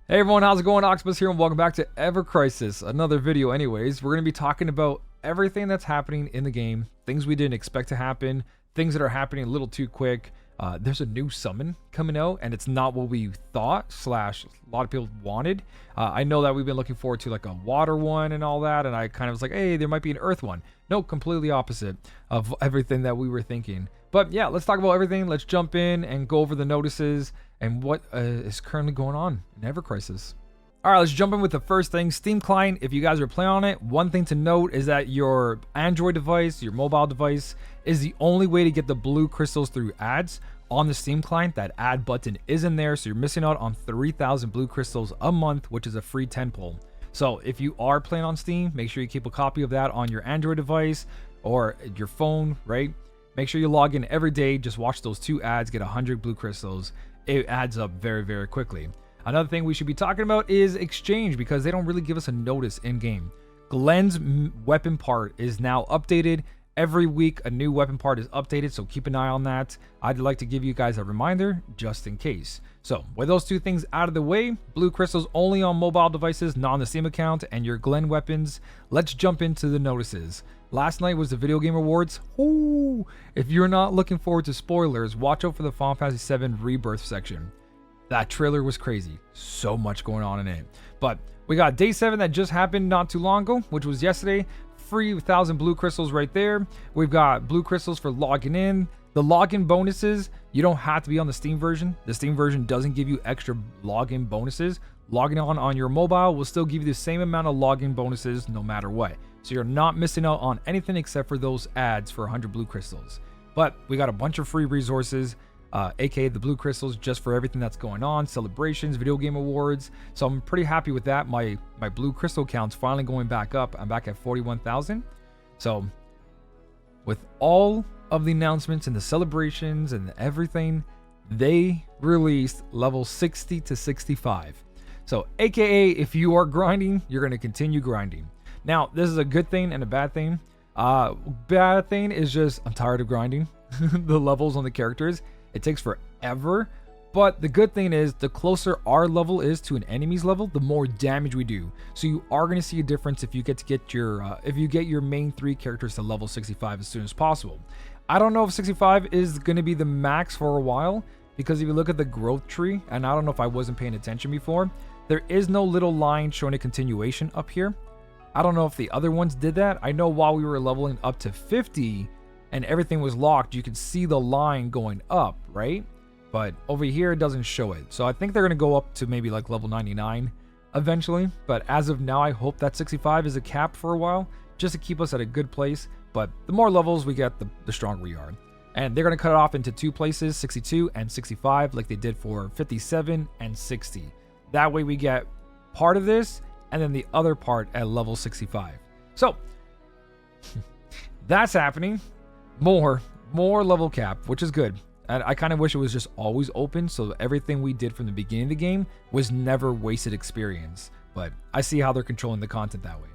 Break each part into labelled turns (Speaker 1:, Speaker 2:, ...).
Speaker 1: Hey everyone, how's it going? Octopus here and welcome back to evercrisis. Another video anyways. We're going to be talking about everything that's happening in the game, things we didn't expect to happen, things that are happening a little too quick. There's a new summon coming out and it's not what we thought / a lot of people wanted. I know that we've been looking forward to like a water one and all that, and I kind of was like, hey, there might be an earth one. No, completely opposite of everything that we were thinking. But yeah, let's talk about everything. Let's jump in and go over the notices and what is currently going on in evercrisis. All right, let's jump in with the first thing. Steam client, if you guys are playing on it, one thing to note is that your Android device, your mobile device, is the only way to get the blue crystals through ads. On the Steam client, that ad button is in there, so you're missing out on 3,000 blue crystals a month, which is a free 10 pull. So if you are playing on Steam, make sure you keep a copy of that on your Android device or your phone, right? Make sure you log in every day, just watch those 2 ads, get 100 blue crystals. It adds up very, very quickly. Another thing we should be talking about is exchange, because they don't really give us a notice in game. Glenn's weapon part is now updated. Every week a new weapon part is updated, so keep an eye on that. I'd like to give you guys a reminder just in case. So with those 2 things out of the way, blue crystals only on mobile devices, not on the Steam account, and your Glenn weapons. Let's jump into the notices. Last night was the Video Game Awards. Ooh, if you're not looking forward to spoilers, watch out for the Final Fantasy VII Rebirth section. That trailer was crazy. So much going on in it. But we got Day 7 that just happened not too long ago, which was yesterday. Free 1,000 blue crystals right there. We've got blue crystals for logging in. The login bonuses, you don't have to be on the Steam version. The Steam version doesn't give you extra login bonuses. Logging on your mobile will still give you the same amount of login bonuses no matter what. So you're not missing out on anything except for those ads for 100 blue crystals. But we got a bunch of free resources, aka the blue crystals, just for everything that's going on, celebrations, video game awards. So I'm pretty happy with that. My blue crystal count's finally going back up. I'm back at 41,000. So with all of the announcements and the celebrations and everything, they released level 60 to 65. So aka if you are grinding, you're going to continue grinding. Now, this is a good thing and a bad thing. Bad thing is just I'm tired of grinding the levels on the characters. It takes forever. But the good thing is the closer our level is to an enemy's level, the more damage we do. So you are going to see a difference if you get your main 3 characters to level 65 as soon as possible. I don't know if 65 is going to be the max for a while, because if you look at the growth tree, and I don't know if I wasn't paying attention before, there is no little line showing a continuation up here. I don't know if the other ones did that. I know while we were leveling up to 50 and everything was locked, you could see the line going up, right? But over here, it doesn't show it. So I think they're going to go up to maybe like level 99 eventually. But as of now, I hope that 65 is a cap for a while, just to keep us at a good place. But the more levels we get, the stronger we are. And they're going to cut it off into 2 places, 62 and 65, like they did for 57 and 60. That way we get part of this, and then the other part at level 65. So that's happening. More level cap, which is good. And I kind of wish it was just always open, so everything we did from the beginning of the game was never wasted experience. But I see how they're controlling the content that way.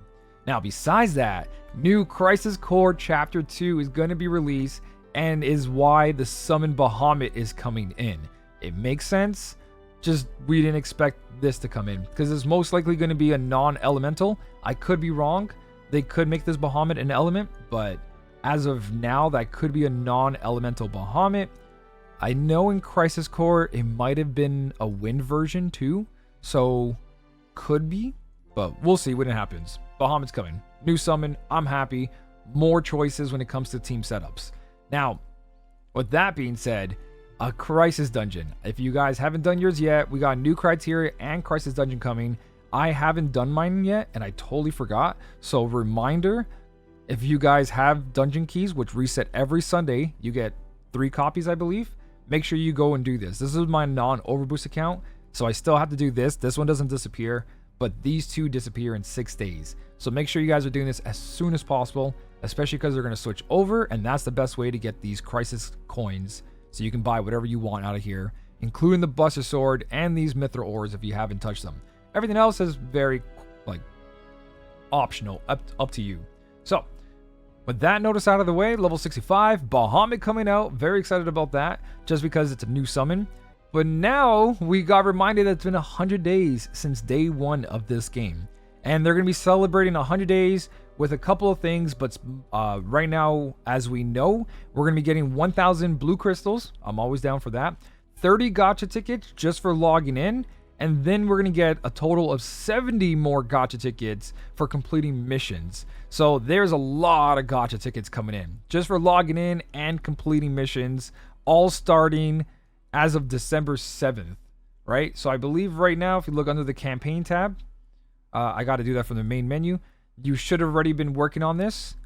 Speaker 1: Now, besides that, new Crisis Core Chapter 2 is going to be released, and is why the summon Bahamut is coming in. It makes sense. Just we didn't expect this to come in, because it's most likely going to be a non-elemental. I could be wrong. They could make this Bahamut an element, but as of now, that could be a non-elemental Bahamut. I know in Crisis Core, it might have been a wind version too, so could be, but we'll see when it happens. Bahamut's coming. New summon. I'm happy. More choices when it comes to team setups. Now, with that being said, a Crisis Dungeon. If you guys haven't done yours yet, we got new criteria and Crisis Dungeon coming. I haven't done mine yet, and I totally forgot. So reminder, if you guys have dungeon keys, which reset every Sunday, you get 3 copies, I believe. Make sure you go and do this. This is my non-overboost account, so I still have to do this. This one doesn't disappear, but these 2 disappear in 6 days. So make sure you guys are doing this as soon as possible, especially because they're going to switch over, and that's the best way to get these Crisis coins. So you can buy whatever you want out of here, including the Buster Sword and these Mithril ores if you haven't touched them. Everything else is very, optional, up to you. So, with that notice out of the way, level 65, Bahamut coming out. Very excited about that, just because it's a new summon. But now we got reminded that it's been 100 days since day one of this game. And they're going to be celebrating 100 days with a couple of things. But right now, as we know, we're going to be getting 1,000 blue crystals. I'm always down for that. 30 gacha tickets just for logging in. And then we're going to get a total of 70 more gacha tickets for completing missions. So there's a lot of gacha tickets coming in just for logging in and completing missions, all starting as of December 7th, right? So I believe right now, if you look under the campaign tab, I got to do that from the main menu. You should have already been working on this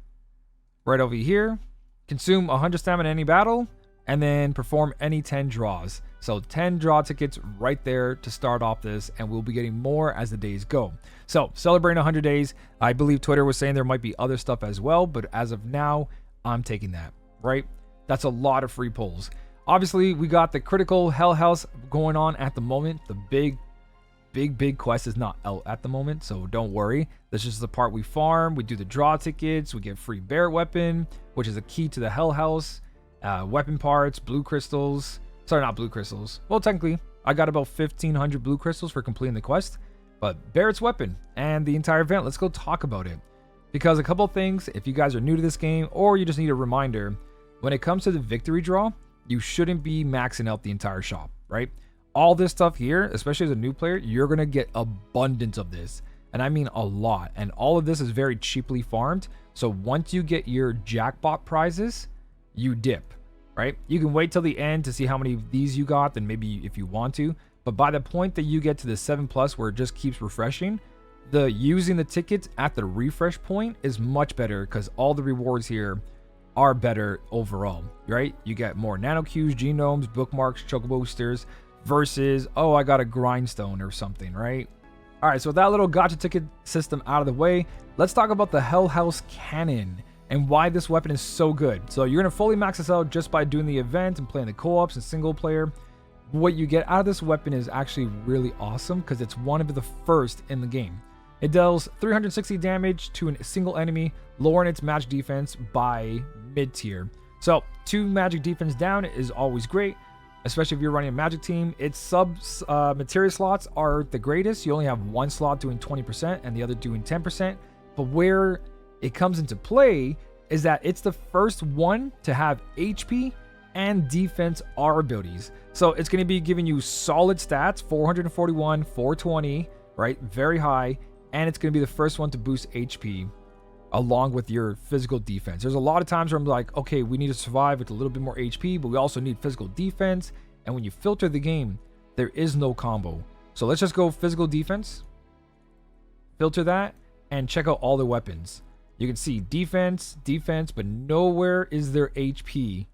Speaker 1: right over here. Consume 100 stamina in any battle, and then perform any 10 draws. So 10 draw tickets right there to start off this, and we'll be getting more as the days go. So celebrating 100 days, I believe Twitter was saying there might be other stuff as well, but as of now, I'm taking that, right? That's a lot of free pulls. Obviously, we got the critical Hell House going on at the moment. The big quest is not out at the moment, so don't worry. This is the part we farm. We do the draw tickets. We get free Barrett weapon, which is a key to the Hell House. Weapon parts, blue crystals. Sorry, not blue crystals. Well, technically, I got about 1,500 blue crystals for completing the quest. But Barrett's weapon and the entire event, let's go talk about it. Because a couple of things, if you guys are new to this game or you just need a reminder, when it comes to the victory draw, you shouldn't be maxing out the entire shop, right? All this stuff here, especially as a new player, you're going to get abundance of this. And I mean a lot. And all of this is very cheaply farmed. So once you get your jackpot prizes, you dip, right? You can wait till the end to see how many of these you got, then maybe if you want to. But by the point that you get to the 7+ where it just keeps refreshing, using the tickets at the refresh point is much better because all the rewards here are better overall, right? You get more nano cues, genomes, bookmarks, chocobo boosters versus, oh, I got a grindstone or something, right? All right, so with that little gacha ticket system out of the way, let's talk about the Hell House Cannon and why this weapon is so good. So you're going to fully max this out just by doing the event and playing the co-ops and single player. What you get out of this weapon is actually really awesome because it's one of the first in the game. It deals 360 damage to a single enemy, lowering its magic defense by mid-tier. So 2 magic defense down is always great, especially if you're running a magic team. Its materia slots are the greatest. You only have one slot doing 20% and the other doing 10%. But where it comes into play is that it's the first one to have HP and defense R abilities. So it's going to be giving you solid stats, 441, 420, right? Very high. And it's going to be the first one to boost HP along with your physical defense. There's a lot of times where I'm like, okay, we need to survive with a little bit more HP, but we also need physical defense. And when you filter the game, there is no combo. So let's just go physical defense, filter that, and check out all the weapons. You can see defense, but nowhere is there HP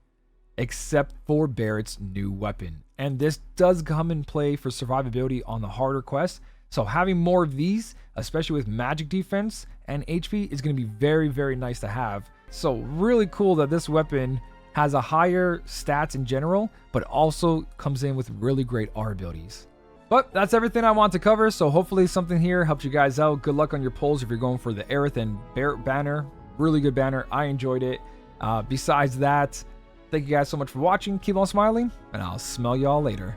Speaker 1: except for Barrett's new weapon. And this does come in play for survivability on the harder quests. So having more of these, especially with magic defense and HP, is going to be very, very nice to have. So really cool that this weapon has a higher stats in general, but also comes in with really great R abilities. But that's everything I want to cover. So hopefully something here helps you guys out. Good luck on your polls if you're going for the Aerith and Barrett banner. Really good banner. I enjoyed it. Besides that, thank you guys so much for watching. Keep on smiling, and I'll smell y'all later.